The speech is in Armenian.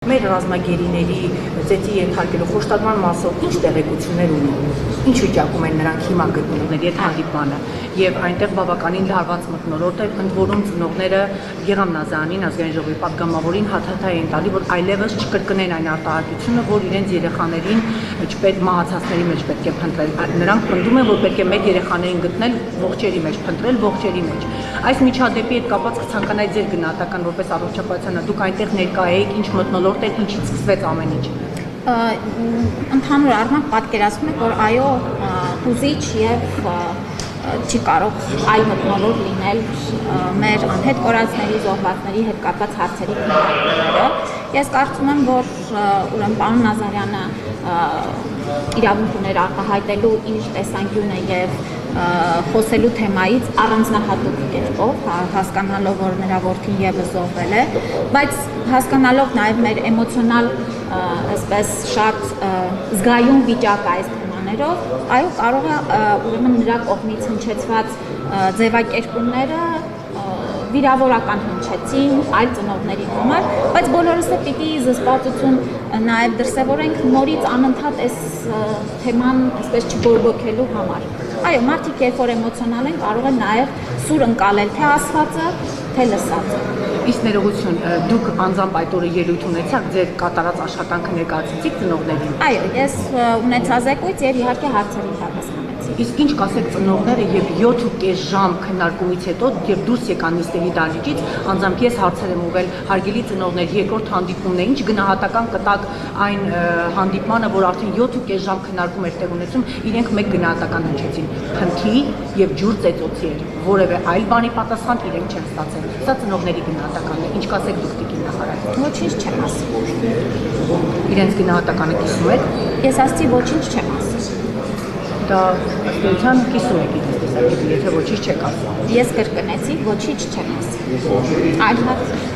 Մեր ռազմագերիների ծեծի ենթարկելու խոշտատման մասով ինչ տեղեկություններ ունեն, ինչ վիճակում են նրանք հիմա գտնվում այդ հանդիպմանը եւ այնտեղ բավականին լարված մթնոլորտ է, ընդ որում ծնողները Գեգամ Նազարյանին ազգային ժողովի պատգամավորին հաթաթայ են տալի, որ այլևս չկրկնեն այն արտահայտությունը, որ իրենց երեխաներին չպետք մահացածների մեջ պետք է փնտրել։ Նրանք պնդում են, որ պետք է մեր երեխաներին գտնել ողջերի մեջ, փնտրել ողջերի մեջ։ Այս միջադեպի հետ կապված կցանկանայի ձեր գնահատական որպես առողջապահությանը, դուք այնտեղ ներկա եք, ինչ մթնոլորտ եք, ինչից սկսվեց ամեն ինչ։ Ընդհանուր առմամբ պատկերացնում եք, որ այո, հուզիչ եւ չի կարող այլ մթնոլորտ լինել մեր անհետ կորածների, զոհվածների հետ կապված հարցերի քննարկումները։ Ես կարծում եմ, որ ուրեմն պարոն Նազարյանը իրավունք ուներ արտահայտելու իր տեսանկյունը եւ խոսելու թեմայից առանձնահատուկ կերպով, հասկանալով, որ նրա որդին եւս զոհվել է, բայց հասկանալով նաեւ մեր էմոցիոնալ, այսպես շատ զգայուն վիճակը այս թեմաներով, այո, կարող է ուրեմն նրա կողմից հնչեցված ձևակերպումները վիրավորական հնչեցին այլ ծնողների համար, բայց բոլորս էլ պիտի զսպվածություն նաև դրսևորենք նորից անընդհատ այս թեման այսպես չբորբոքելու համար։ Այո, մարդիկ երբ որ էմոցիոնալ են, կարող են նաև սուր ընկալել թե ասվածը, թե լսածը։ Իսկ ներողություն, դուք անձամբ այդ օրը ելույթ ունեցաք, ձեր կատարած աշխատանքը ներկայացրեցիք ծնողներին։ Այո, ես ունեցա զեկույց եւ իհարկե հարցերի պատասխանեցի։ Իսկ ինչ կասեք ծնողները եւ 7.5 ժամ քննարկումից հետո, երբ դուրս եկան նիստերի դահլիճից, անձամբ ես հարցեր եմ ուղղել հարգելի ծնողներ, երկրորդ հանդիպումն է, ինչ գնահատական կտակ այն հանդիպմանը, որ արդեն 7.5 ժամ քննարկում էր տեղ ունեցում, իրենք մեկ գնահատական հնչեցին։ Փնթի եւ ջուր ծեծոցի էր, որևէ այլ բանի պատասխան իրենք չեն ստացել։ Սա ծնողների գնահատականն է։ Ինչ կասեք դուք տիկին նախարար։ Ոչինչ չեմ ասում։ Իրենց գնահատականը կիսում եք։ Ես ասացի ոչինչ չեմ ասում։ Դա ըստեյության կիսում եք իրենց տեսակետը, եթե ոչինչ չեք ասում։ Ես կրկնեցի, ոչինչ չեմ ասում։ Այլ հարց։